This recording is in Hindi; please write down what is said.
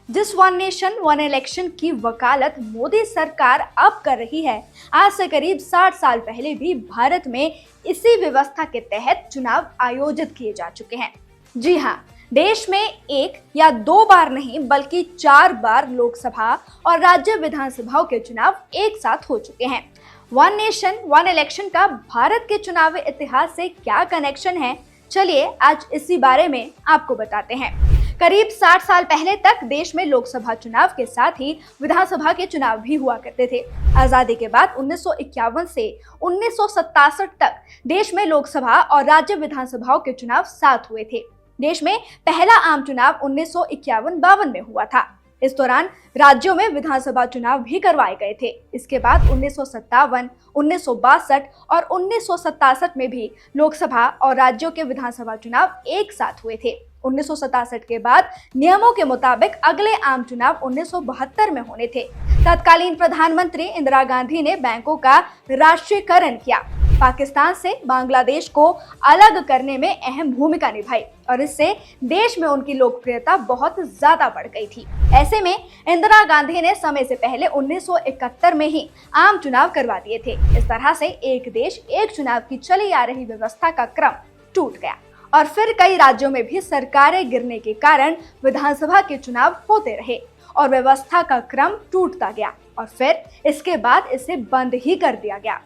जिस वन नेशन वन इलेक्शन की वकालत मोदी सरकार अब कर रही है, आज से करीब 60 साल पहले भी भारत में इसी व्यवस्था के तहत चुनाव आयोजित किए जा चुके हैं। जी हाँ, देश में एक या दो बार नहीं बल्कि 4 बार लोकसभा और राज्य विधानसभाओं के चुनाव एक साथ हो चुके हैं। वन नेशन वन इलेक्शन का भारत के चुनावी इतिहास से क्या कनेक्शन है, चलिए आज इसी बारे में आपको बताते हैं। करीब 60 साल पहले तक देश में लोकसभा चुनाव के साथ ही विधानसभा के चुनाव भी हुआ करते थे। आजादी के बाद 1951 से 1967 तक देश में लोकसभा और राज्य विधानसभाओं के चुनाव साथ हुए थे। देश में पहला आम चुनाव 1951-52 में हुआ था। इस दौरान राज्यों में विधानसभा चुनाव भी करवाए गए थे। इसके बाद 1957, 1962 और 1967 में भी लोकसभा और राज्यों के विधानसभा चुनाव एक साथ हुए थे। 1967 के बाद नियमों के मुताबिक अगले आम चुनाव 1972 में होने थे। तत्कालीन प्रधानमंत्री इंदिरा गांधी ने बैंकों का राष्ट्रीयकरण किया, पाकिस्तान से बांग्लादेश को अलग करने में अहम भूमिका निभाई और इससे देश में उनकी लोकप्रियता बहुत ज्यादा बढ़ गई थी। ऐसे में इंदिरा गांधी ने समय से पहले 1971 में ही आम चुनाव करवा दिए थे। इस तरह से एक देश एक चुनाव की चली आ रही व्यवस्था का क्रम टूट गया और फिर कई राज्यों में भी सरकारें गिरने के कारण विधानसभा के चुनाव होते रहे और व्यवस्था का क्रम टूटता गया और फिर इसके बाद इसे बंद ही कर दिया गया।